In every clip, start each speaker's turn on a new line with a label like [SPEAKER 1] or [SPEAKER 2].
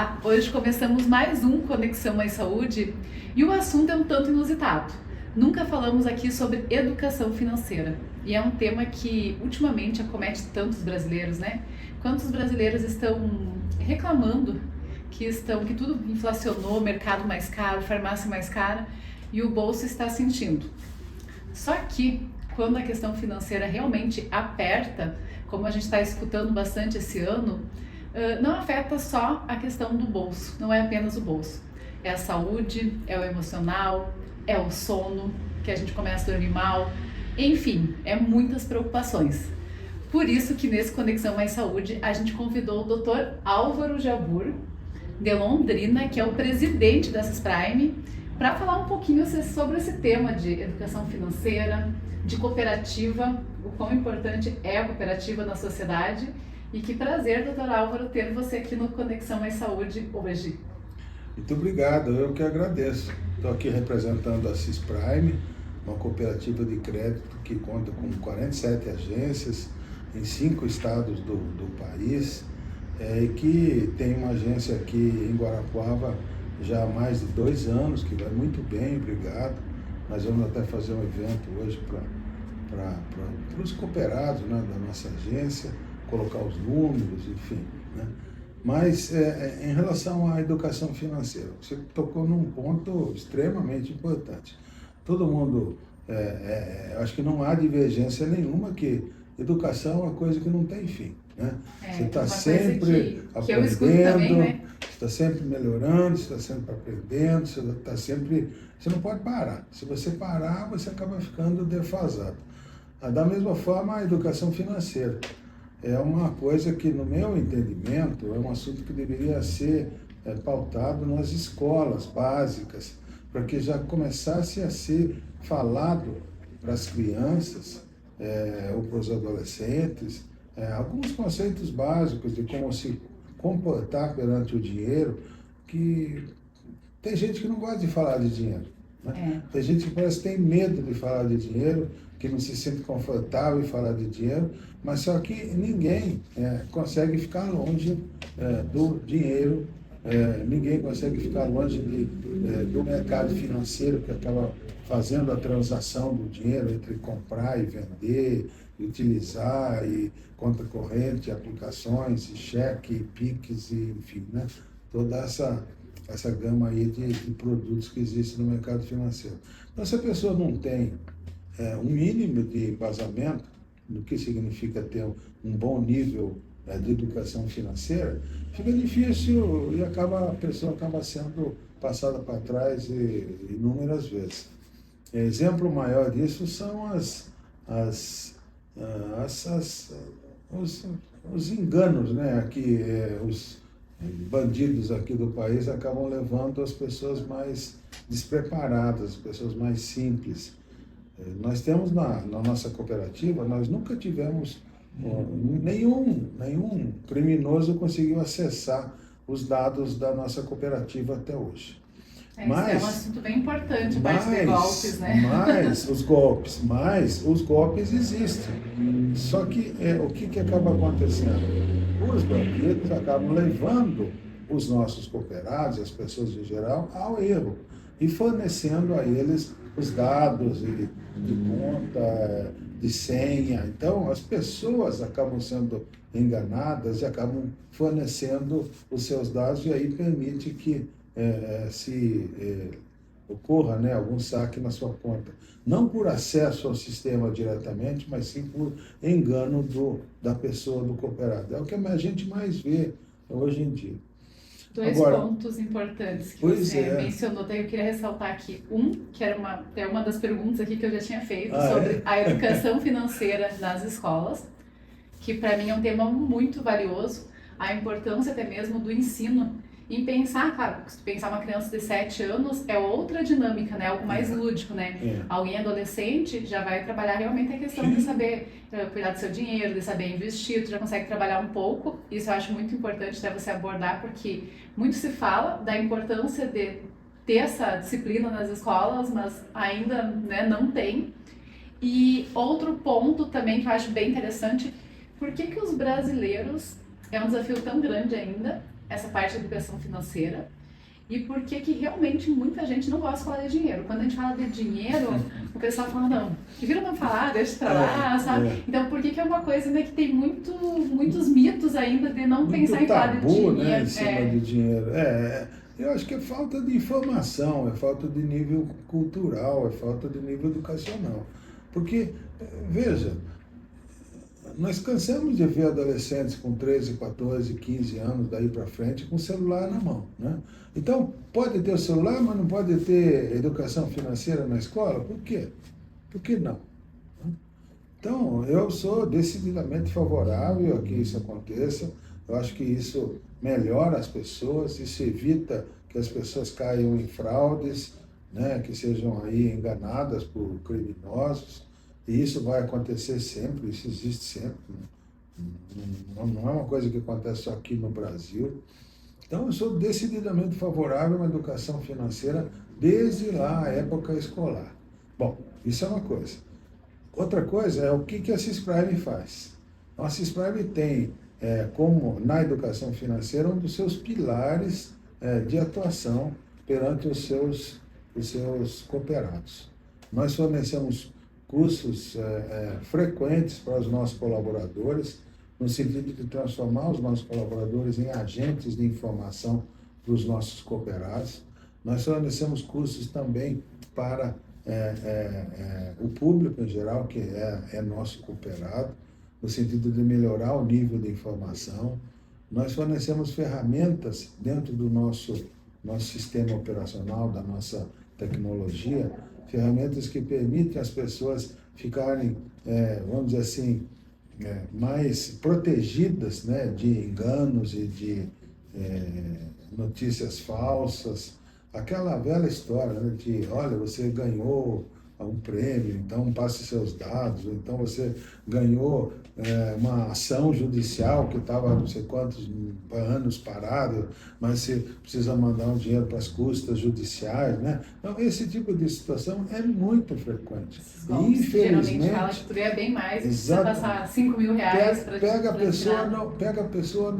[SPEAKER 1] Olá, hoje começamos mais um Conexão Mais Saúde e o assunto é um tanto inusitado. Nunca falamos aqui sobre educação financeira e é um tema que ultimamente acomete tantos brasileiros, né? Quantos brasileiros estão reclamando que tudo inflacionou, mercado mais caro, farmácia mais cara e o bolso está sentindo. Só que quando a questão financeira realmente aperta, como a gente está escutando bastante esse ano, não afeta só a questão do bolso, não é apenas o bolso. É a saúde, é o emocional, é o sono, que a gente começa a dormir mal, enfim, é muitas preocupações. Por isso que nesse Conexão Mais Saúde a gente convidou o Dr. Álvaro Jabbour, de Londrina, que é o presidente da Cisprime, para falar um pouquinho sobre esse tema de educação financeira, de cooperativa, o quão importante é a cooperativa na sociedade. E que prazer, doutor Álvaro, ter você aqui no Conexão Mais Saúde hoje.
[SPEAKER 2] Muito obrigado, eu que agradeço. Estou aqui representando a Cisprime, uma cooperativa de crédito que conta com 47 agências em 5 estados do país e que tem uma agência aqui em Guarapuava já há mais de 2 anos, que vai muito bem, obrigado. Nós vamos até fazer um evento hoje para os cooperados, né, da nossa agência, colocar os números, enfim, né? Mas em relação à educação financeira, você tocou num ponto extremamente importante. Todo mundo, acho que não há divergência nenhuma que educação é uma coisa que não tem fim, né? Você está sempre aprendendo, né? Você está sempre melhorando, você está sempre aprendendo, você não pode parar. Se você parar, você acaba ficando defasado. Da mesma forma, a educação financeira é uma coisa que, no meu entendimento, é um assunto que deveria ser pautado nas escolas básicas, para que já começasse a ser falado para as crianças ou para os adolescentes alguns conceitos básicos de como se comportar perante o dinheiro, que tem gente que não gosta de falar de dinheiro, né? Tem gente que parece que tem medo de falar de dinheiro, que não se sente confortável em falar de dinheiro, mas só que ninguém consegue ficar longe do dinheiro, ninguém consegue ficar longe do mercado financeiro que acaba fazendo a transação do dinheiro entre comprar e vender, utilizar, e conta corrente, aplicações, e cheque, e PIX, e, enfim, né? Toda essa gama aí de produtos que existem no mercado financeiro. Então, se a pessoa não tem um mínimo de embasamento do que significa ter um bom nível de educação financeira, fica difícil e a pessoa acaba sendo passada para trás inúmeras vezes. Exemplo maior disso são os enganos, né, que os bandidos aqui do país acabam levando as pessoas mais despreparadas, as pessoas mais simples. Nós temos na nossa cooperativa, nós nunca tivemos, nenhum criminoso conseguiu acessar os dados da nossa cooperativa até hoje.
[SPEAKER 1] Mas, é um assunto bem importante, parte de golpes, né?
[SPEAKER 2] Mas os golpes existem. Só que o que acaba acontecendo? Os bandidos acabam levando os nossos cooperados, as pessoas em geral, ao erro e fornecendo a eles os dados de conta, de senha. Então, as pessoas acabam sendo enganadas e acabam fornecendo os seus dados, e aí permite que ocorra, né, algum saque na sua conta. Não por acesso ao sistema diretamente, mas sim por engano da pessoa, do cooperado. É o que a gente mais vê hoje em dia.
[SPEAKER 1] Dois pontos importantes que você mencionou, daí eu queria ressaltar aqui. Que era uma das perguntas aqui que eu já tinha feito sobre a educação financeira nas escolas, que para mim é um tema muito valioso, a importância até mesmo do ensino em pensar, claro, se tu pensar uma criança de 7 anos, é outra dinâmica, né? Algo mais lúdico, né? Alguém adolescente já vai trabalhar realmente a questão de saber cuidar do seu dinheiro, de saber investir, tu já consegue trabalhar um pouco. Isso eu acho muito importante até você abordar, porque muito se fala da importância de ter essa disciplina nas escolas, mas ainda, né, não tem. E outro ponto também que eu acho bem interessante, por que os brasileiros, é um desafio tão grande ainda, essa parte da educação financeira e por que que realmente muita gente não gosta de falar de dinheiro. Quando a gente fala de dinheiro, o pessoal fala, não, que vira não falar, deixa pra lá, sabe? Então, por que que é uma coisa, né, que tem muitos mitos ainda de não
[SPEAKER 2] Muito
[SPEAKER 1] pensar em falar de
[SPEAKER 2] tabu,
[SPEAKER 1] dinheiro?
[SPEAKER 2] né, em cima de dinheiro. Eu acho que é falta de informação, é falta de nível cultural, é falta de nível educacional. Porque, veja, nós cansamos de ver adolescentes com 13, 14, 15 anos daí para frente com o celular na mão, né? Então, pode ter o celular, mas não pode ter educação financeira na escola? Por quê? Por que não? Então, eu sou decididamente favorável a que isso aconteça. Eu acho que isso melhora as pessoas, isso evita que as pessoas caiam em fraudes, né, que sejam aí enganadas por criminosos. E isso vai acontecer sempre, isso existe sempre. Não é uma coisa que acontece só aqui no Brasil. Então, eu sou decididamente favorável a uma educação financeira desde lá a época escolar. Bom, isso é uma coisa. Outra coisa é o que a CISPRIME faz. Então, a CISPRIME tem, como na educação financeira, um dos seus pilares de atuação perante os seus cooperados. Nós fornecemos cursos frequentes para os nossos colaboradores, no sentido de transformar os nossos colaboradores em agentes de informação para os nossos cooperados. Nós fornecemos cursos também para o público em geral, que é nosso cooperado, no sentido de melhorar o nível de informação. Nós fornecemos ferramentas dentro do nosso sistema operacional, da nossa tecnologia, ferramentas que permitem às pessoas ficarem, vamos dizer assim, mais protegidas, né, de enganos e de notícias falsas. Aquela velha história, né, de, olha, você ganhou um prêmio, então passe seus dados, ou então você ganhou uma ação judicial que estava não sei quantos anos parado, mas você precisa mandar um dinheiro para as custas judiciais, né? Então, esse tipo de situação é muito frequente.
[SPEAKER 1] Infelizmente, geralmente fala que tu ganha bem mais, precisa passar 5 mil reais para
[SPEAKER 2] pega a pessoa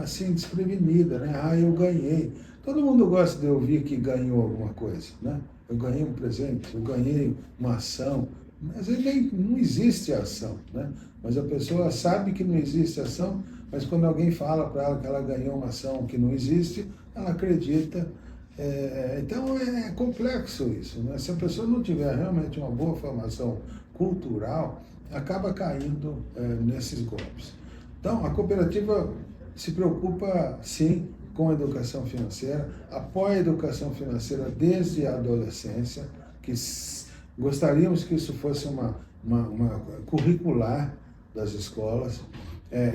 [SPEAKER 2] assim, desprevenida, né? Ah, eu ganhei. Todo mundo gosta de ouvir que ganhou alguma coisa, né? Eu ganhei um presente, eu ganhei uma ação, mas não existe ação, né? Mas a pessoa sabe que não existe ação, mas quando alguém fala para ela que ela ganhou uma ação que não existe, ela acredita. Então é complexo isso, né? Se a pessoa não tiver realmente uma boa formação cultural, acaba caindo nesses golpes. Então a cooperativa se preocupa, sim, com a educação financeira, apoia a educação financeira desde a adolescência, que gostaríamos que isso fosse uma curricular das escolas,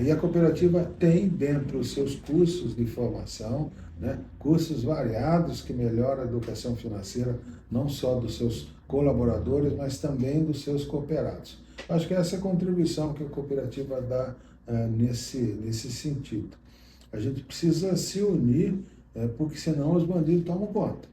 [SPEAKER 2] e a cooperativa tem dentro os seus cursos de formação, né, cursos variados que melhoram a educação financeira, não só dos seus colaboradores, mas também dos seus cooperados. Acho que essa é a contribuição que a cooperativa dá nesse sentido. A gente precisa se unir, porque senão os bandidos tomam conta.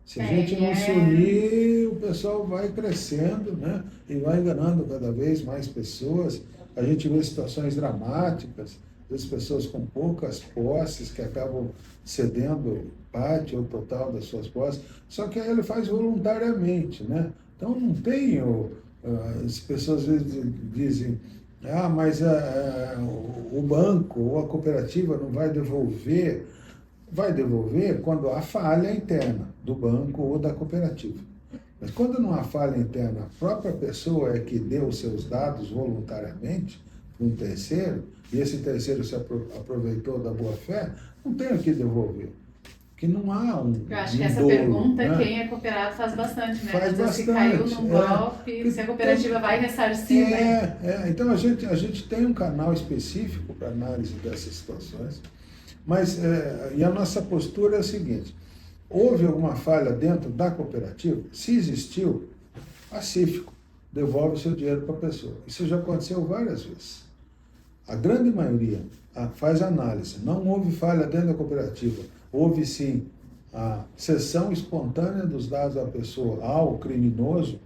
[SPEAKER 2] Se a gente não se unir, o pessoal vai crescendo, né? E vai enganando cada vez mais pessoas. A gente vê situações dramáticas, as pessoas com poucas posses que acabam cedendo parte ou total das suas posses, só que aí ele faz voluntariamente, né? Então não tem, as pessoas às vezes dizem, mas o banco ou a cooperativa não vai devolver. Vai devolver quando há falha interna do banco ou da cooperativa. Mas quando não há falha interna, a própria pessoa é que deu os seus dados voluntariamente para um terceiro, e esse terceiro se aproveitou da boa-fé, não tem o que devolver. Que não há
[SPEAKER 1] Eu acho que essa
[SPEAKER 2] dolo,
[SPEAKER 1] pergunta,
[SPEAKER 2] né?
[SPEAKER 1] Quem é cooperado faz bastante, né?
[SPEAKER 2] Faz bastante.
[SPEAKER 1] Se caiu num golpe, se a cooperativa vai ressarcir, né?
[SPEAKER 2] Então a gente tem um canal específico para análise dessas situações, mas e a nossa postura é a seguinte: houve alguma falha dentro da cooperativa? Se existiu, pacífico, devolve o seu dinheiro para a pessoa. Isso já aconteceu várias vezes. A grande maioria faz análise, não houve falha dentro da cooperativa. Houve sim a cessão espontânea dos dados da pessoa ao criminoso,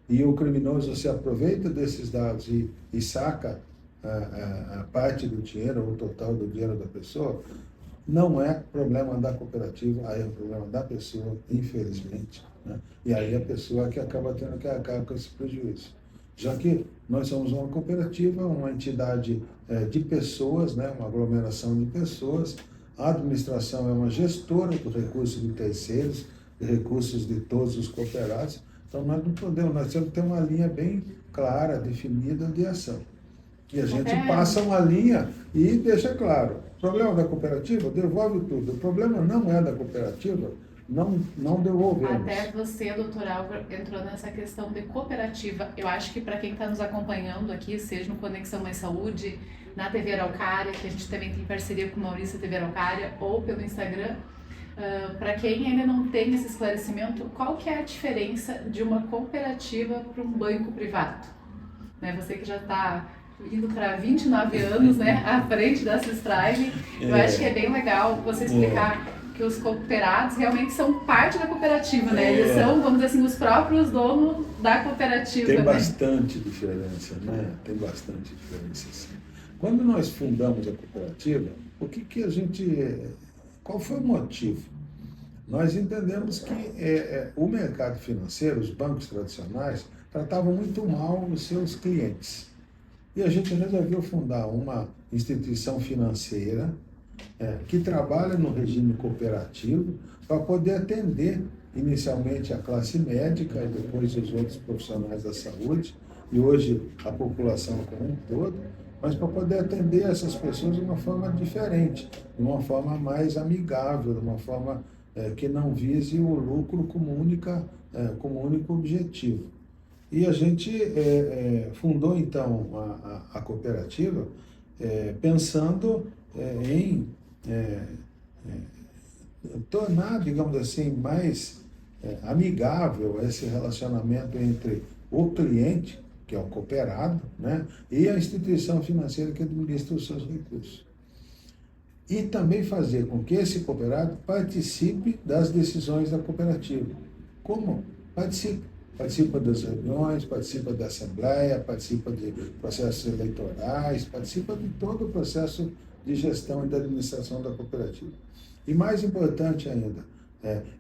[SPEAKER 2] e o criminoso se aproveita desses dados e saca a parte do dinheiro, ou o total do dinheiro da pessoa. não é problema da cooperativa, aí é problema da pessoa, infelizmente, né? E aí a pessoa que acaba tendo que arcar com esse prejuízo. Já que nós somos uma cooperativa, uma entidade de pessoas, né? Uma aglomeração de pessoas, a administração é uma gestora do recurso de terceiros, de recursos de todos os cooperados, então nós não podemos, nós temos que ter uma linha bem clara, definida de ação. E a gente passa uma linha e deixa claro, o problema da cooperativa, devolve tudo. O problema não é da cooperativa, não devolvemos.
[SPEAKER 1] Até você, doutor Álvaro, entrou nessa questão de cooperativa. Eu acho que para quem está nos acompanhando aqui, seja no Conexão Mais Saúde, na TV Araucária, que a gente também tem parceria com o Maurício TV Araucária, ou pelo Instagram, para quem ainda não tem esse esclarecimento, qual que é a diferença de uma cooperativa para um banco privado? Né, você que já está indo para 29 anos, né, à frente da Prime, eu acho que é bem legal você explicar que os cooperados realmente são parte da cooperativa, né? Eles são, vamos dizer assim, os próprios donos da cooperativa.
[SPEAKER 2] Tem bastante diferença, né? Tem bastante diferença, sim. Quando nós fundamos a cooperativa, qual foi o motivo? Nós entendemos que o mercado financeiro, os bancos tradicionais, tratavam muito mal os seus clientes. E a gente resolveu fundar uma instituição financeira que trabalha no regime cooperativo para poder atender inicialmente a classe médica e depois os outros profissionais da saúde e hoje a população como um todo, mas para poder atender essas pessoas de uma forma diferente, de uma forma mais amigável, de uma forma que não vise o lucro como único objetivo. E a gente fundou, então, a cooperativa pensando em tornar, digamos assim, mais amigável esse relacionamento entre o cliente, que é o cooperado, né, e a instituição financeira que administra os seus recursos. E também fazer com que esse cooperado participe das decisões da cooperativa. Como? Participa das reuniões, participa da assembleia, participa de processos eleitorais, participa de todo o processo de gestão e da administração da cooperativa. E mais importante ainda,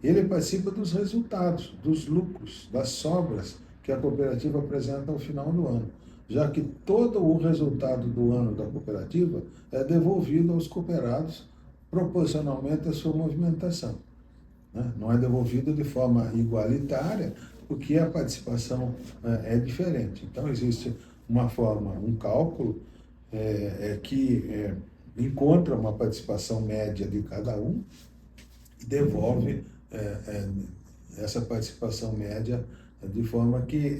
[SPEAKER 2] ele participa dos resultados, dos lucros, das sobras que a cooperativa apresenta ao final do ano, já que todo o resultado do ano da cooperativa é devolvido aos cooperados proporcionalmente à sua movimentação. Não é devolvido de forma igualitária, porque a participação é diferente. Então, existe uma forma, um cálculo que encontra uma participação média de cada um e devolve essa participação média de forma que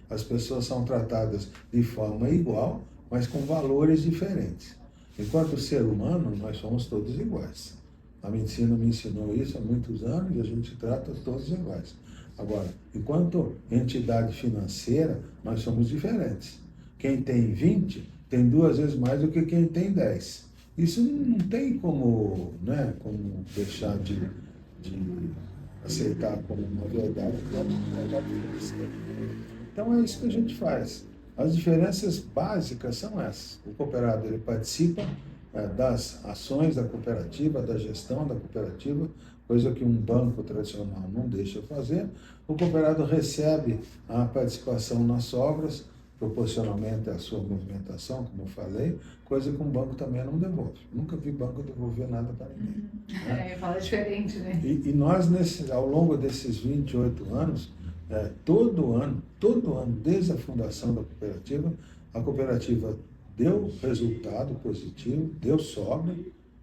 [SPEAKER 2] as pessoas são tratadas de forma igual, mas com valores diferentes. Enquanto ser humano, nós somos todos iguais. A medicina me ensinou isso há muitos anos e a gente trata todos iguais. Agora, enquanto entidade financeira, nós somos diferentes. Quem tem 20 tem 2 vezes mais do que quem tem 10. Isso não tem como deixar de aceitar como uma verdade. Então é isso que a gente faz. As diferenças básicas são essas. O cooperado ele participa das ações da cooperativa, da gestão da cooperativa, coisa que um banco tradicional não deixa fazer. O cooperado recebe a participação nas sobras, proporcionalmente à sua movimentação, como eu falei, coisa que um banco também não devolve. Nunca vi banco devolver nada para ninguém. Né?
[SPEAKER 1] Fala diferente, né?
[SPEAKER 2] E nós, ao longo desses 28 anos, todo ano, desde a fundação da cooperativa, a cooperativa deu resultado positivo, deu sobra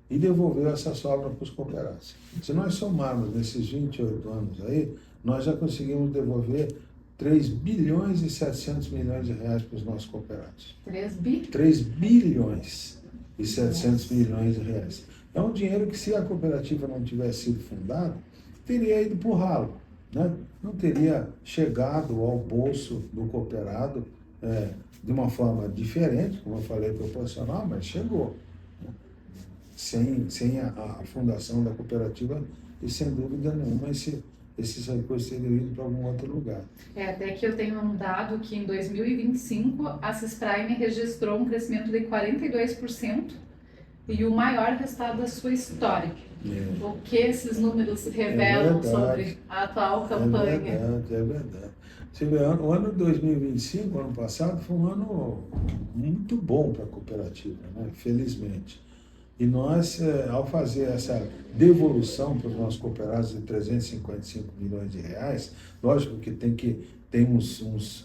[SPEAKER 2] e devolveu essa sobra para os cooperados. Se nós somarmos nesses 28 anos aí, nós já conseguimos devolver 3 bilhões e 700 milhões de reais para os nossos cooperados. 3 bilhões e 700 milhões de reais. É um dinheiro que, se a cooperativa não tivesse sido fundada, teria ido para o ralo, né? Não teria chegado ao bolso do cooperado de uma forma diferente, como eu falei, proporcional, mas chegou. Né? Sem a fundação da cooperativa, e sem dúvida nenhuma esses recursos teriam ido para algum outro lugar.
[SPEAKER 1] Até que eu tenho um dado que em 2025 a Prime registrou um crescimento de 42% e o maior resultado da sua história.
[SPEAKER 2] É.
[SPEAKER 1] O que esses números revelam sobre a atual campanha?
[SPEAKER 2] É verdade. Você vê, o ano 2025, ano passado, foi um ano muito bom para a cooperativa, né? Felizmente. E nós, ao fazer essa devolução para os nossos cooperados de 355 milhões de reais, lógico que tem uns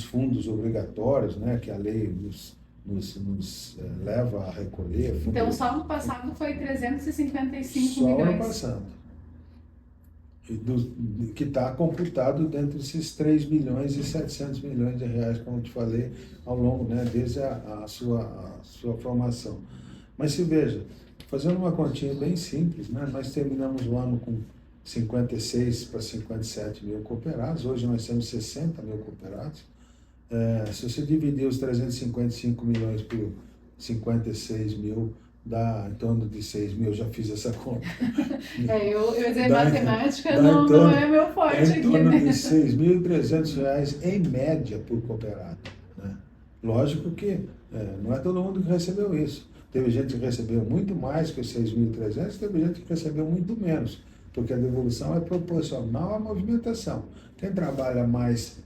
[SPEAKER 2] fundos obrigatórios, né, que a lei nos leva a recolher.
[SPEAKER 1] Então, só no passado foi 355
[SPEAKER 2] só
[SPEAKER 1] milhões.
[SPEAKER 2] Só ano passado. Que está computado dentro desses 3 bilhões e 700 milhões de reais, como eu te falei, ao longo, né, desde a sua formação. Mas se veja, fazendo uma continha bem simples, né, nós terminamos o ano com 56 para 57 mil cooperados, hoje nós temos 60 mil cooperados. Se você dividir os 355 milhões por 56 mil, dá em torno de 6 mil, eu já fiz essa conta.
[SPEAKER 1] Eu dizer, matemática não é meu forte aqui,
[SPEAKER 2] em torno de R$ 6.300 em média por cooperado. Né? Lógico que não é todo mundo que recebeu isso. Teve gente que recebeu muito mais que os 6.300, teve gente que recebeu muito menos, porque a devolução é proporcional à movimentação. Quem trabalha mais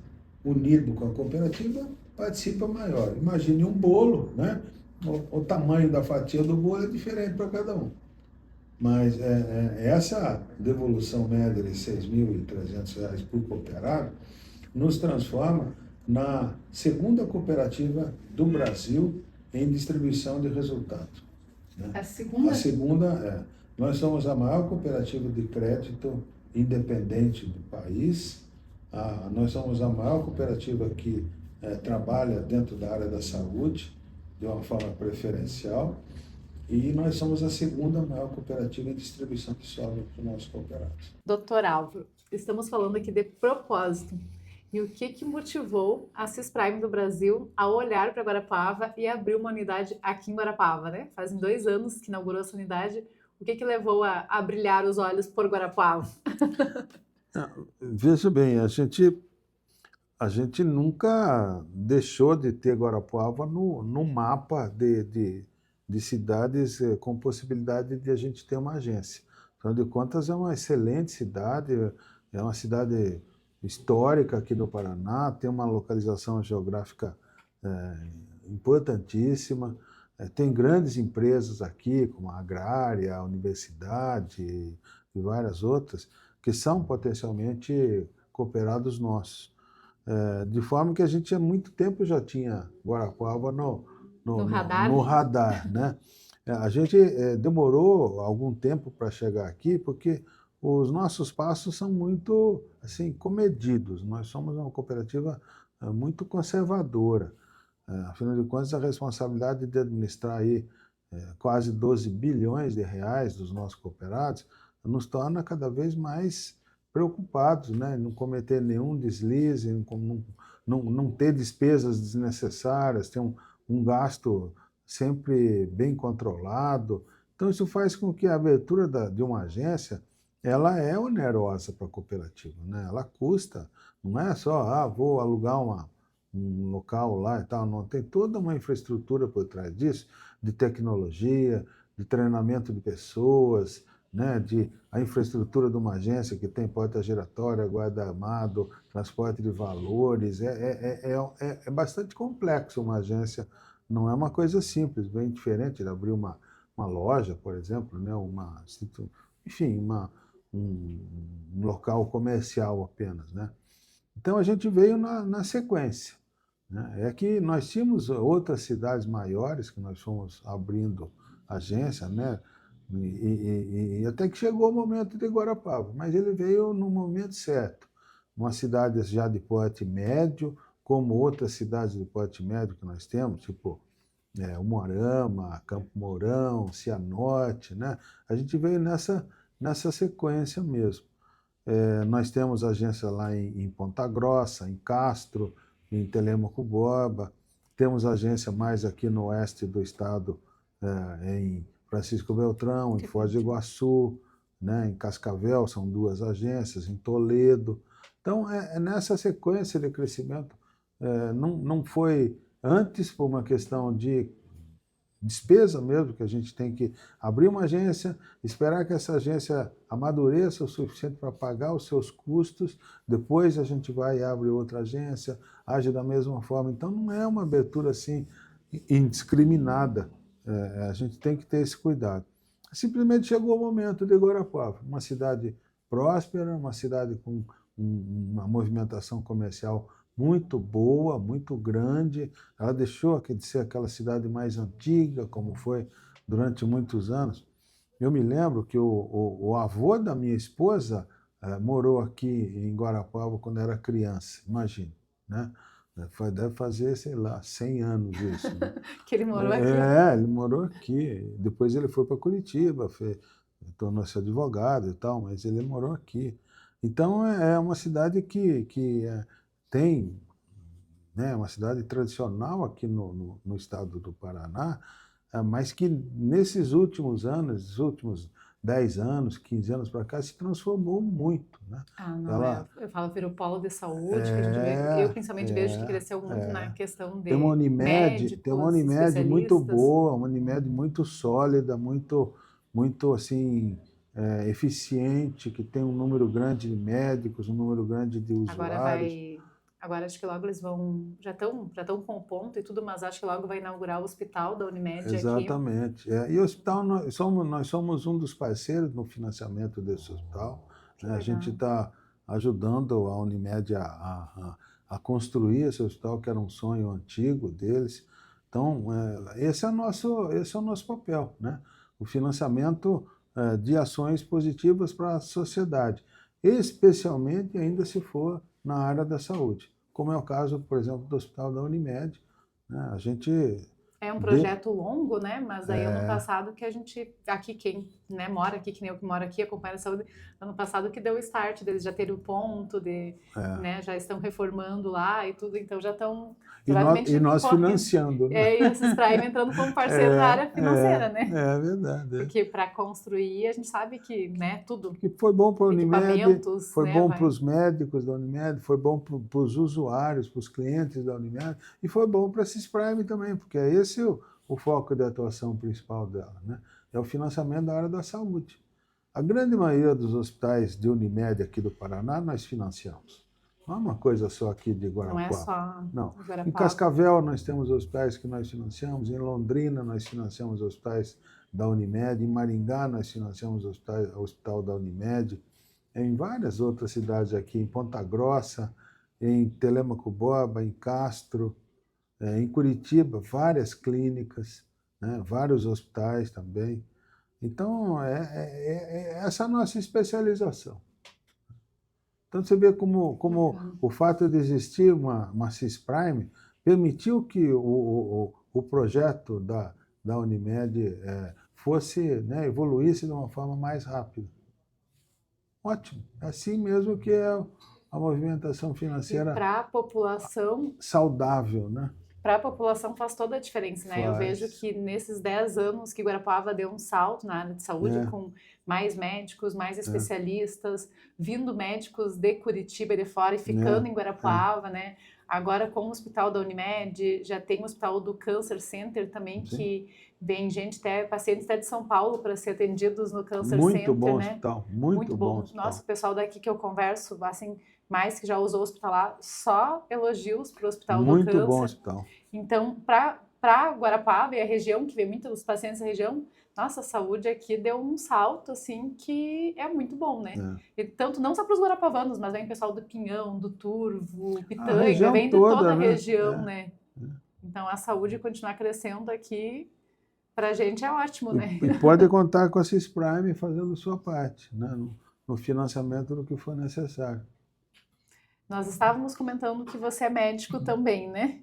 [SPEAKER 2] unido com a cooperativa participa maior. Imagine um bolo, né? O tamanho da fatia do bolo é diferente para cada um. Mas essa devolução média de R$ 6.300 por cooperado nos transforma na segunda cooperativa do Brasil em distribuição de resultados. Né?
[SPEAKER 1] A segunda?
[SPEAKER 2] A segunda nós somos a maior cooperativa de crédito independente do país. Nós somos a maior cooperativa que trabalha dentro da área da saúde de uma forma preferencial. E nós somos a segunda maior cooperativa em distribuição de software para os nossos cooperados.
[SPEAKER 1] Doutor Álvaro, estamos falando aqui de propósito. E o que motivou a Cisprime do Brasil a olhar para Guarapuava e abrir uma unidade aqui em Guarapuava, né? Fazem 2 anos que inaugurou essa unidade. O que levou a brilhar os olhos por Guarapuava?
[SPEAKER 3] Veja bem, a gente nunca deixou de ter Guarapuava no mapa de cidades com possibilidade de a gente ter uma agência. Afinal de contas, é uma excelente cidade, é uma cidade histórica aqui do Paraná, tem uma localização geográfica importantíssima, tem grandes empresas aqui, como a Agrária, a Universidade e várias outras, que são potencialmente cooperados nossos. De forma que a gente há muito tempo já tinha Guarapuava no radar, né? A gente demorou algum tempo para chegar aqui, porque os nossos passos são muito assim, comedidos. Nós somos uma cooperativa muito conservadora. Afinal de contas, a responsabilidade de administrar aí, quase 12 bilhões de reais dos nossos cooperados nos torna cada vez mais preocupados, né? Não cometer nenhum deslize, não ter despesas desnecessárias, ter um gasto sempre bem controlado. Então, isso faz com que a abertura de uma agência ela é onerosa para a cooperativa, né? Ela custa, não é só, vou alugar um local lá e tal, não, tem toda uma infraestrutura por trás disso, de tecnologia, de treinamento de pessoas, né? A infraestrutura de uma agência que tem porta giratória, guarda armado, transporte de valores, é bastante complexo uma agência, não é uma coisa simples, bem diferente de abrir uma loja, por exemplo, né? Enfim, um local comercial apenas, né? Então a gente veio na sequência, né? É que nós tínhamos outras cidades maiores que nós fomos abrindo agência, né? E até que chegou o momento de Guarapuava, mas ele veio no momento certo. Uma cidade já de porte médio, como outras cidades de porte médio que nós temos, tipo Umuarama, Campo Mourão, Cianorte, né? A gente veio nessa sequência mesmo. Nós temos agência lá em Ponta Grossa, em Castro, em Telêmaco Borba, temos agência mais aqui no oeste do estado, em Francisco Beltrão, em Foz do Iguaçu, né? Em Cascavel são 2 agências, em Toledo. Então, nessa sequência de crescimento, não foi antes por uma questão de despesa mesmo, que a gente tem que abrir uma agência, esperar que essa agência amadureça o suficiente para pagar os seus custos, depois a gente vai e abre outra agência, age da mesma forma. Então, não é uma abertura assim indiscriminada. A gente tem que ter esse cuidado. Simplesmente chegou o momento de Guarapuava, uma cidade próspera, uma cidade com uma movimentação comercial muito boa, muito grande. Ela deixou de ser aquela cidade mais antiga, como foi durante muitos anos. Eu me lembro que o avô da minha esposa morou aqui em Guarapuava quando era criança, imagine, né? Deve fazer, sei lá, 100 anos isso. Né?
[SPEAKER 1] Que ele morou aqui.
[SPEAKER 3] Ele morou aqui. Depois ele foi para Curitiba, tornou-se advogado e tal, mas ele morou aqui. Então, é uma cidade que tem, né, uma cidade tradicional aqui no estado do Paraná, mas que nesses últimos anos, os últimos 10 anos, 15 anos para cá, se transformou muito. Né?
[SPEAKER 1] Não, eu falo virou polo de saúde, que a gente vê, eu principalmente vejo que cresceu muito na questão de
[SPEAKER 3] tem uma Unimed, muito boa, uma Unimed muito sólida, muito assim, eficiente, que tem um número grande de médicos, um número grande de usuários.
[SPEAKER 1] Agora acho que logo eles já estão com o ponto e tudo, mas acho que logo vai inaugurar o hospital da Unimed.
[SPEAKER 3] Exatamente. E o hospital, nós somos um dos parceiros no financiamento desse hospital. Né? A gente está ajudando a Unimed a construir esse hospital, que era um sonho antigo deles. Então, esse é o nosso papel, né? O financiamento de ações positivas para a sociedade, especialmente ainda se for na área da saúde, como é o caso, por exemplo, do Hospital da Unimed. Né? A gente...
[SPEAKER 1] É um projeto longo, né? Mas daí ano passado que a gente, aqui quem mora aqui, que nem eu que moro aqui, acompanha a saúde, ano passado que deu o start deles, já terem o ponto, né? Já estão reformando lá e tudo, então já estão...
[SPEAKER 3] E nós financiando. Né?
[SPEAKER 1] E esses Prime entrando como parceiro da área financeira, né?
[SPEAKER 3] É verdade.
[SPEAKER 1] Porque para construir, a gente sabe que, né, tudo...
[SPEAKER 3] Que foi bom para a Unimed, foi bom
[SPEAKER 1] né,
[SPEAKER 3] para os médicos da Unimed, foi bom para os usuários, para os clientes da Unimed, e foi bom para a Cisprime também, porque é esse o foco de atuação principal dela, né? É o financiamento da área da saúde. A grande maioria dos hospitais de Unimed aqui do Paraná, nós financiamos. Não é uma coisa só aqui de Guarapuava.
[SPEAKER 1] Não é só Guarapuava.
[SPEAKER 3] Em Cascavel nós temos hospitais que nós financiamos, em Londrina nós financiamos hospitais da Unimed, em Maringá nós financiamos o hospital da Unimed, em várias outras cidades aqui, em Ponta Grossa, em Telêmaco Borba, em Castro, em Curitiba, várias clínicas, né, vários hospitais também. Então, essa é a nossa especialização. Então, você vê como o fato de existir uma Cisprime permitiu que o projeto da Unimed fosse, né, evoluísse de uma forma mais rápida. Ótimo. É assim mesmo que é a movimentação financeira
[SPEAKER 1] para a população
[SPEAKER 3] saudável, né?
[SPEAKER 1] Para a população faz toda a diferença, né? Eu vejo que nesses 10 anos que Guarapuava deu um salto na área de saúde, com mais médicos, mais especialistas, vindo médicos de Curitiba e de fora e ficando em Guarapuava, né? Agora com o Hospital da Unimed, já tem o Hospital do Cancer Center também, que vem pacientes até de São Paulo para ser atendidos no Cancer Center,
[SPEAKER 3] muito bom,
[SPEAKER 1] né?
[SPEAKER 3] Hospital, muito bom. Hospital.
[SPEAKER 1] Nossa, o pessoal daqui que eu converso, assim, mais que já usou o hospitalar, só elogios para o Hospital do Câncer.
[SPEAKER 3] Muito bom hospital.
[SPEAKER 1] Então, para Guarapuava e a região, que vê muitos pacientes da região, nossa, a saúde aqui deu um salto, assim, que é muito bom, né? E tanto, não só para os guarapavanos, mas vem o pessoal do Pinhão, do Turvo, Pitanga, vem de toda a região, né? Então, a saúde continuar crescendo aqui, para a gente é ótimo, né?
[SPEAKER 3] E pode contar com a Cisprime fazendo sua parte, né? No financiamento do que for necessário.
[SPEAKER 1] Nós estávamos comentando que você é médico também, né?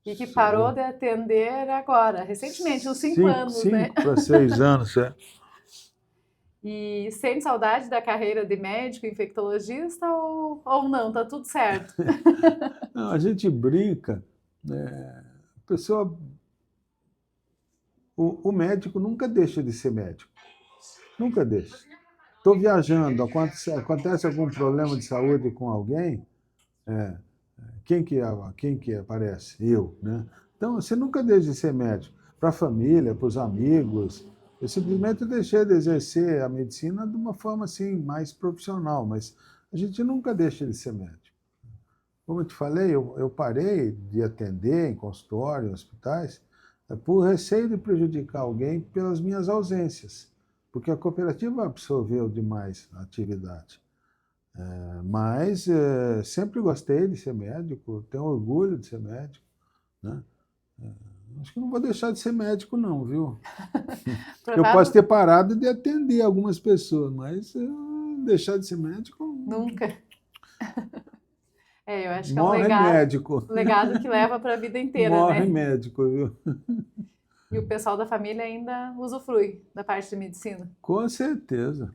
[SPEAKER 1] E que parou de atender agora, recentemente, uns 5 anos, né?
[SPEAKER 3] 5 para 6 anos,
[SPEAKER 1] E sente saudade da carreira de médico, infectologista ou não? Tá tudo certo?
[SPEAKER 3] Não, a gente brinca, né? A pessoa... O médico nunca deixa de ser médico. Nunca deixa. Estou viajando, acontece algum problema de saúde com alguém, quem que aparece? Eu, né? Então, você nunca deixa de ser médico. para a família, para os amigos. Eu simplesmente deixei de exercer a medicina de uma forma assim, mais profissional, mas a gente nunca deixa de ser médico. Como eu te falei, eu parei de atender em consultório, em hospitais, por receio de prejudicar alguém pelas minhas ausências, porque a cooperativa absorveu demais a atividade. Mas sempre gostei de ser médico, tenho orgulho de ser médico, né? Acho que não vou deixar de ser médico, não, viu? Eu posso ter parado de atender algumas pessoas, mas deixar de ser médico...
[SPEAKER 1] Nunca. Eu acho que
[SPEAKER 3] morre
[SPEAKER 1] é um legado,
[SPEAKER 3] médico.
[SPEAKER 1] legado que leva para a vida inteira,
[SPEAKER 3] morre
[SPEAKER 1] né?
[SPEAKER 3] médico, viu?
[SPEAKER 1] E o pessoal da família ainda usufrui da parte de medicina?
[SPEAKER 3] Com certeza.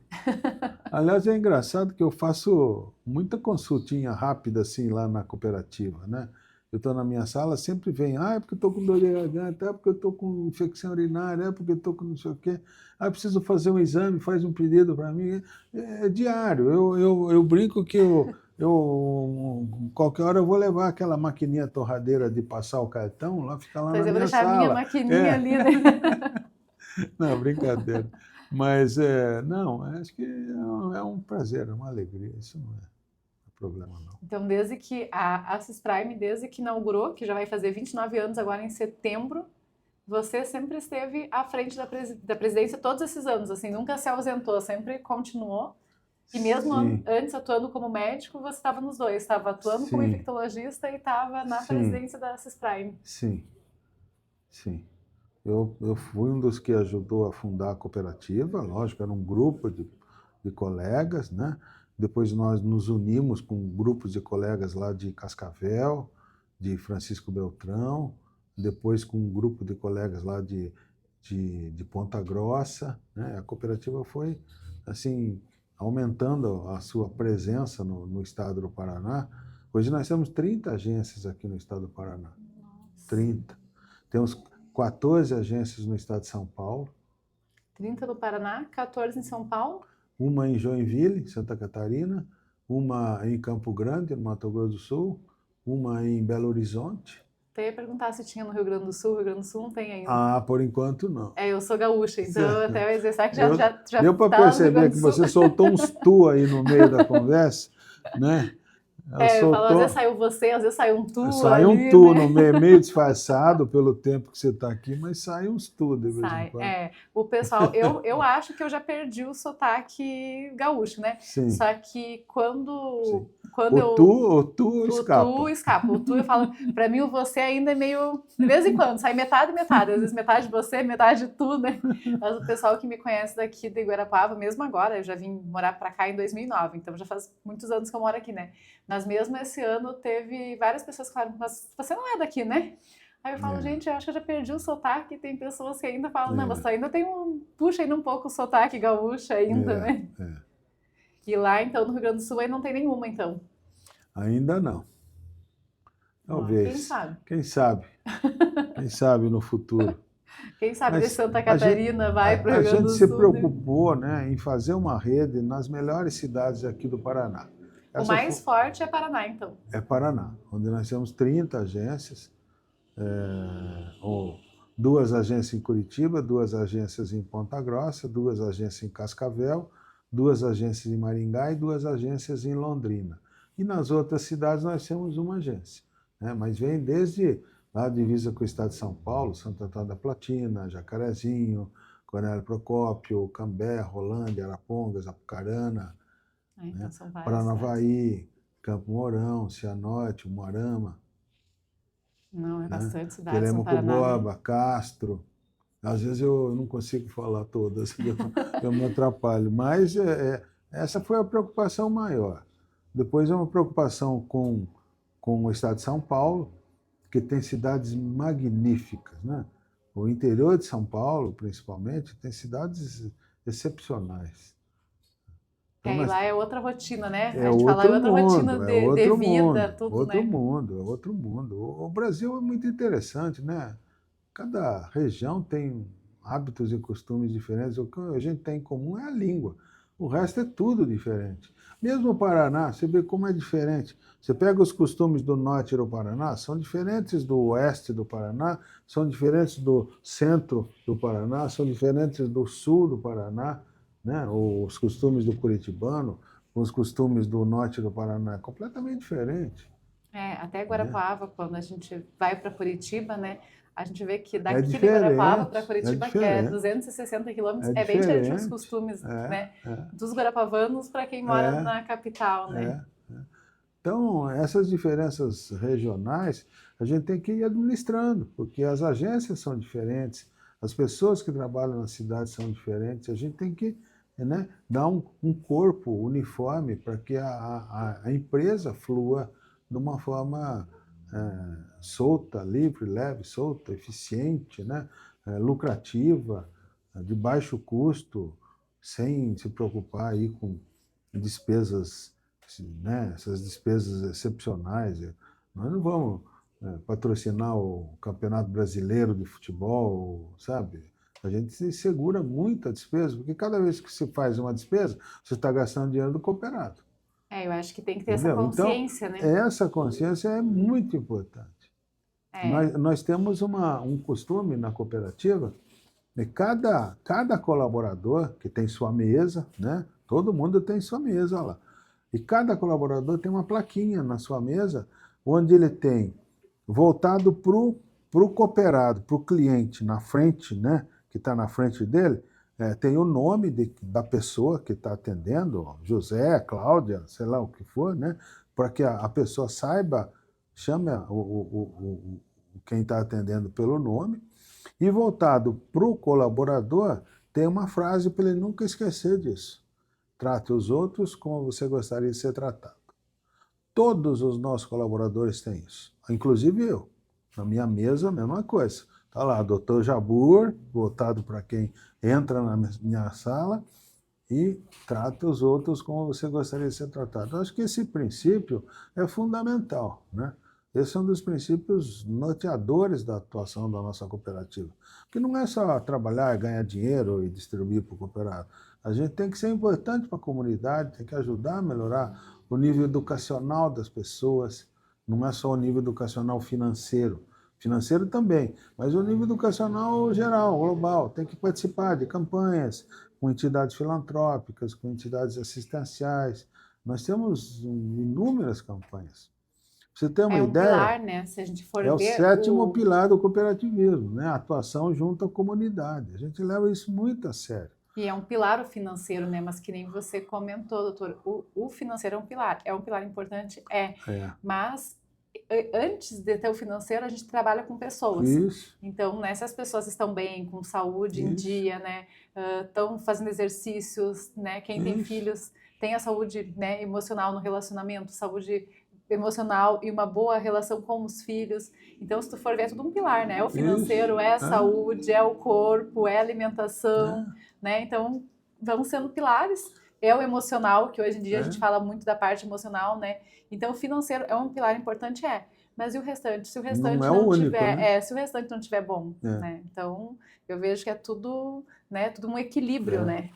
[SPEAKER 3] Aliás, é engraçado que eu faço muita consultinha rápida assim lá na cooperativa, né? Eu estou na minha sala, sempre vem, é porque eu estou com dor de garganta, é porque eu estou com infecção urinária, é porque eu estou com não sei o quê, preciso fazer um exame, faz um pedido para mim. É diário. Eu brinco que qualquer hora eu vou levar aquela maquininha torradeira de passar o cartão, lá fica lá na minha sala.
[SPEAKER 1] Pois eu vou deixar a minha maquininha ali, né?
[SPEAKER 3] Não, brincadeira. Mas, não, acho que é um prazer, é uma alegria, isso não é problema, não.
[SPEAKER 1] Então, desde que a Assis Prime, desde que inaugurou, que já vai fazer 29 anos agora em setembro, você sempre esteve à frente da presidência todos esses anos, assim, nunca se ausentou, sempre continuou. E mesmo antes, atuando como médico, você estava nos dois, estava atuando como infectologista e estava na presidência da Assis Prime.
[SPEAKER 3] Sim. Eu fui um dos que ajudou a fundar a cooperativa, lógico, era um grupo de colegas, né? Depois nós nos unimos com grupos de colegas lá de Cascavel, de Francisco Beltrão, depois com um grupo de colegas lá de Ponta Grossa, né? A cooperativa foi, assim, aumentando a sua presença no estado do Paraná. Hoje nós temos 30 agências aqui no estado do Paraná. Nossa. 30. Temos 14 agências no estado de São Paulo.
[SPEAKER 1] 30 no Paraná, 14 em São Paulo.
[SPEAKER 3] Uma em Joinville, Santa Catarina, uma em Campo Grande, no Mato Grosso do Sul, uma em Belo Horizonte.
[SPEAKER 1] Eu ia perguntar se tinha no Rio Grande do Sul. O Rio Grande do Sul não tem ainda.
[SPEAKER 3] Por enquanto não.
[SPEAKER 1] Eu sou gaúcha, então eu até ia dizer, será que já
[SPEAKER 3] deu para perceber que você soltou uns tu aí no meio da conversa, né?
[SPEAKER 1] Eu falo, às vezes saiu você, às vezes saiu um tu.
[SPEAKER 3] Sai um tu, né? No meio disfarçado pelo tempo que você está aqui, mas sai uns tu de vez em quando.
[SPEAKER 1] O pessoal, eu acho que eu já perdi o sotaque gaúcho, né?
[SPEAKER 3] Sim.
[SPEAKER 1] Só que quando
[SPEAKER 3] o tu escapa.
[SPEAKER 1] O tu escapa. O tu eu falo, para mim o você ainda é meio, de vez em quando, sai metade e metade. Às vezes metade de você, metade de tu, né? Mas o pessoal que me conhece daqui de Guarapuava, mesmo agora, eu já vim morar para cá em 2009, então já faz muitos anos que eu moro aqui, né? Mas mesmo esse ano teve várias pessoas que falaram, mas você não é daqui, né? Aí eu falo, gente, eu acho que eu já perdi o sotaque. Tem pessoas que ainda falam, não, você ainda tem puxa ainda um pouco o sotaque gaúcho ainda, né? E lá, então, no Rio Grande do Sul, aí não tem nenhuma, então?
[SPEAKER 3] Ainda não. Talvez.
[SPEAKER 1] Quem sabe?
[SPEAKER 3] Quem sabe? Quem sabe no futuro.
[SPEAKER 1] Quem sabe de Santa Catarina vai para o Rio Grande do Sul.
[SPEAKER 3] A gente se preocupou, né, em fazer uma rede nas melhores cidades aqui do Paraná.
[SPEAKER 1] O mais forte é Paraná, então?
[SPEAKER 3] É Paraná, onde nós temos 30 agências, 2 agências em Curitiba, 2 agências em Ponta Grossa, 2 agências em Cascavel, 2 agências em Maringá e 2 agências em Londrina. E nas outras cidades nós temos uma agência, né? Mas vem desde lá a divisa com o estado de São Paulo, Santo Antônio da Platina, Jacarezinho, Coronel Procópio, Cambé, Rolândia, Arapongas, Apucarana,
[SPEAKER 1] então são várias
[SPEAKER 3] Paranavaí, Campo Mourão, Cianorte, Umuarama.
[SPEAKER 1] Não, é bastante cidades.
[SPEAKER 3] Querema-Cuboba, Castro. Às vezes eu não consigo falar todas, eu me atrapalho. Mas essa foi a preocupação maior. Depois é uma preocupação com o estado de São Paulo, que tem cidades magníficas, né? O interior de São Paulo, principalmente, tem cidades excepcionais.
[SPEAKER 1] E lá é outra rotina, né?
[SPEAKER 3] A gente fala outra rotina
[SPEAKER 1] de vida, tudo,
[SPEAKER 3] outro mundo. O Brasil é muito interessante, né? Cada região tem hábitos e costumes diferentes. O que a gente tem em comum é a língua. O resto é tudo diferente. Mesmo o Paraná, você vê como é diferente. Você pega os costumes do norte do Paraná, são diferentes do oeste do Paraná, são diferentes do centro do Paraná, são diferentes do sul do Paraná, né? Os costumes do curitibano, os costumes do norte do Paraná, é completamente diferente.
[SPEAKER 1] Até Guarapuava, quando a gente vai para Curitiba, né? A gente vê que daqui de
[SPEAKER 3] diferente,
[SPEAKER 1] Guarapuava para Curitiba,
[SPEAKER 3] é
[SPEAKER 1] que é
[SPEAKER 3] diferente.
[SPEAKER 1] 260 quilômetros,
[SPEAKER 3] É
[SPEAKER 1] bem diferente os
[SPEAKER 3] diferente.
[SPEAKER 1] costumes,
[SPEAKER 3] É,
[SPEAKER 1] né?
[SPEAKER 3] é.
[SPEAKER 1] Dos guarapavanos para quem mora
[SPEAKER 3] É,
[SPEAKER 1] na capital, né?
[SPEAKER 3] Então, essas diferenças regionais, a gente tem que ir administrando, porque as agências são diferentes, as pessoas que trabalham na cidade são diferentes, a gente tem que, né, dar um corpo uniforme para que a empresa flua de uma forma solta, livre, leve, solta, eficiente, né, lucrativa, de baixo custo, sem se preocupar aí com despesas, né, essas despesas excepcionais. Nós não vamos patrocinar o Campeonato Brasileiro de Futebol, sabe? A gente se segura muito a despesa, porque cada vez que se faz uma despesa, você está gastando dinheiro do cooperado.
[SPEAKER 1] Eu acho que tem que ter
[SPEAKER 3] Entendeu?
[SPEAKER 1] essa consciência,
[SPEAKER 3] então,
[SPEAKER 1] né?
[SPEAKER 3] essa consciência é muito importante. Nós temos um costume na cooperativa, de cada colaborador que tem sua mesa, né? Todo mundo tem sua mesa lá. E cada colaborador tem uma plaquinha na sua mesa, onde ele tem voltado para o cooperado, para o cliente, na frente, né, que está na frente dele, tem o nome da pessoa que está atendendo, José, Cláudia, sei lá o que for, né, para que a pessoa saiba, chame quem está atendendo pelo nome, e voltado para o colaborador, tem uma frase para ele nunca esquecer disso. Trate os outros como você gostaria de ser tratado. Todos os nossos colaboradores têm isso, inclusive eu. Na minha mesa, a mesma coisa. Está lá, Dr. Jabur, voltado para quem entra na minha sala, e trata os outros como você gostaria de ser tratado. Eu acho que esse princípio é fundamental, né? Esse é um dos princípios norteadores da atuação da nossa cooperativa. Porque não é só trabalhar, ganhar dinheiro e distribuir para o cooperado. A gente tem que ser importante para a comunidade, tem que ajudar a melhorar o nível educacional das pessoas. Não é só o nível educacional financeiro. Financeiro também, mas o nível educacional geral, global. Tem que participar de campanhas com entidades filantrópicas, com entidades assistenciais. Nós temos inúmeras campanhas. Você tem uma ideia?
[SPEAKER 1] Pilar, né? Se a gente for ver,
[SPEAKER 3] o 7º pilar do cooperativismo, né? A atuação junto à comunidade. A gente leva isso muito a sério.
[SPEAKER 1] E é um pilar o financeiro, né? Mas que nem você comentou, doutor, o financeiro é um pilar importante, mas antes de ter o financeiro, a gente trabalha com pessoas.
[SPEAKER 3] Isso.
[SPEAKER 1] Então, né, se as pessoas estão bem, com saúde em dia, né? Estão fazendo exercícios, né? Quem tem filhos tem a saúde, né, emocional no relacionamento, saúde emocional e uma boa relação com os filhos. Então, se tu for ver, é tudo um pilar, né? É o financeiro, é a saúde, é o corpo, é a alimentação, né? Então, vão sendo pilares. É o emocional, que hoje em dia a gente fala muito da parte emocional, né? Então, o financeiro é um pilar importante, mas e o restante? Se o restante não tiver, né? Se o restante não tiver bom, né? Então, eu vejo que é tudo, né? Tudo um equilíbrio, né?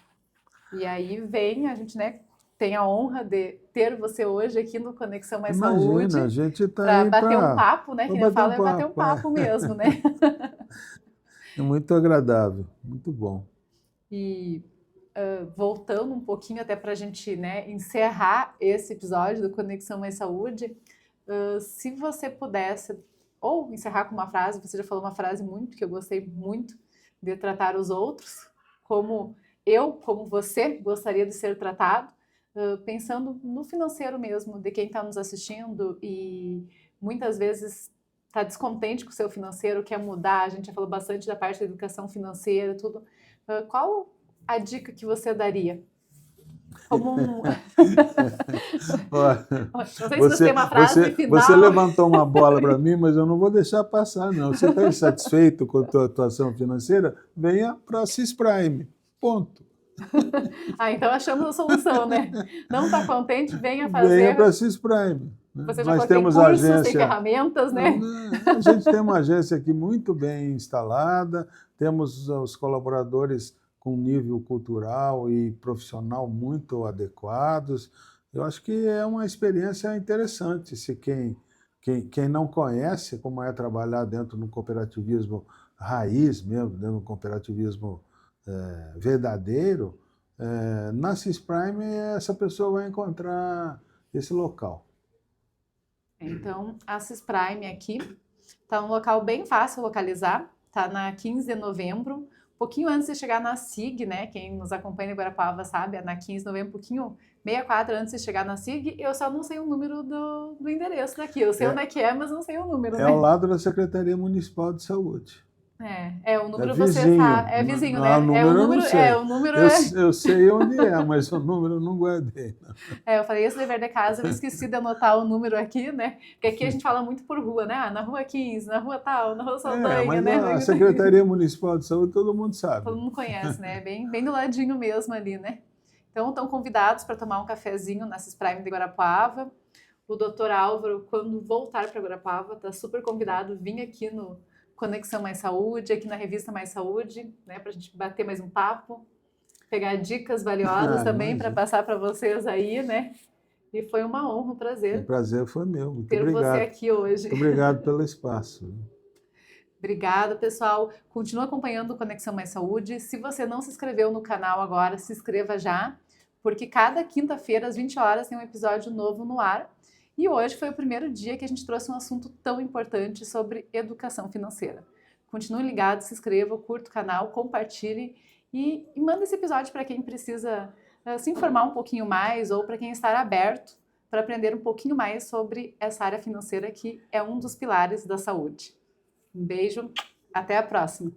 [SPEAKER 1] E aí vem a gente, né? Tem a honra de ter você hoje aqui no Conexão Mais Saúde.
[SPEAKER 3] A gente tá
[SPEAKER 1] para bater um papo, né? Quem fala é bater um papo mesmo, né?
[SPEAKER 3] É muito agradável, muito bom.
[SPEAKER 1] E voltando um pouquinho até para a gente, né, encerrar esse episódio do Conexão Mais Saúde, se você pudesse, ou encerrar com uma frase, você já falou uma frase que eu gostei muito, de tratar os outros como você gostaria de ser tratado, pensando no financeiro mesmo, de quem está nos assistindo e muitas vezes está descontente com o seu financeiro, quer mudar, a gente já falou bastante da parte da educação financeira, tudo. Qual a dica que você daria? Como não sei se você tem uma frase final.
[SPEAKER 3] Você levantou uma bola para mim, mas eu não vou deixar passar, não. Você está insatisfeito com a tua atuação financeira? Venha para a Cisprime. Ponto.
[SPEAKER 1] Então achamos a solução, né? Não está contente, venha fazer.
[SPEAKER 3] Venha para a Cisprime.
[SPEAKER 1] Você já tem cursos, tem ferramentas, né?
[SPEAKER 3] A gente tem uma agência aqui muito bem instalada, temos os colaboradores com nível cultural e profissional muito adequados. Eu acho que é uma experiência interessante. Se quem não conhece como é trabalhar dentro do cooperativismo raiz mesmo, dentro do cooperativismo verdadeiro, na Sisprime essa pessoa vai encontrar esse local.
[SPEAKER 1] Então, a Sisprime aqui está num local bem fácil de localizar, está na 15 de novembro, um pouquinho antes de chegar na SIG, né? Quem nos acompanha em Guarapuava sabe, é na 15 de novembro, um pouquinho, 64 antes de chegar na SIG, eu só não sei o número do endereço daqui. Eu sei onde é que é, mas não sei o número, né?
[SPEAKER 3] É ao lado da Secretaria Municipal de Saúde.
[SPEAKER 1] O número
[SPEAKER 3] vizinho.
[SPEAKER 1] Você sabe. É vizinho, né?
[SPEAKER 3] O número eu não sei.
[SPEAKER 1] O número
[SPEAKER 3] eu sei onde é, mas o número eu não guardei. Não.
[SPEAKER 1] Eu falei, esse dever de casa, eu esqueci de anotar o número aqui, né? Porque aqui a gente fala muito por rua, né? Na rua 15, na rua tal, na rua Saldanha,
[SPEAKER 3] mas
[SPEAKER 1] né?
[SPEAKER 3] A Secretaria Municipal de Saúde todo mundo sabe.
[SPEAKER 1] Todo mundo conhece, né? Bem do ladinho mesmo ali, né? Então, estão convidados para tomar um cafezinho na Sisprime de Guarapuava. O doutor Álvaro, quando voltar para Guarapuava, está super convidado, vir aqui no Conexão Mais Saúde, aqui na Revista Mais Saúde, né, para a gente bater mais um papo, pegar dicas valiosas também para passar para vocês aí, né? E foi uma honra, um prazer.
[SPEAKER 3] O prazer foi meu. Muito
[SPEAKER 1] ter
[SPEAKER 3] obrigado.
[SPEAKER 1] Você aqui hoje.
[SPEAKER 3] Muito obrigado pelo espaço.
[SPEAKER 1] Obrigada, pessoal. Continua acompanhando o Conexão Mais Saúde. Se você não se inscreveu no canal agora, se inscreva já, porque cada quinta-feira, às 20 horas, tem um episódio novo no ar. E hoje foi o primeiro dia que a gente trouxe um assunto tão importante sobre educação financeira. Continue ligado, se inscreva, curta o canal, compartilhe e manda esse episódio para quem precisa se informar um pouquinho mais ou para quem está aberto para aprender um pouquinho mais sobre essa área financeira que é um dos pilares da saúde. Um beijo, até a próxima!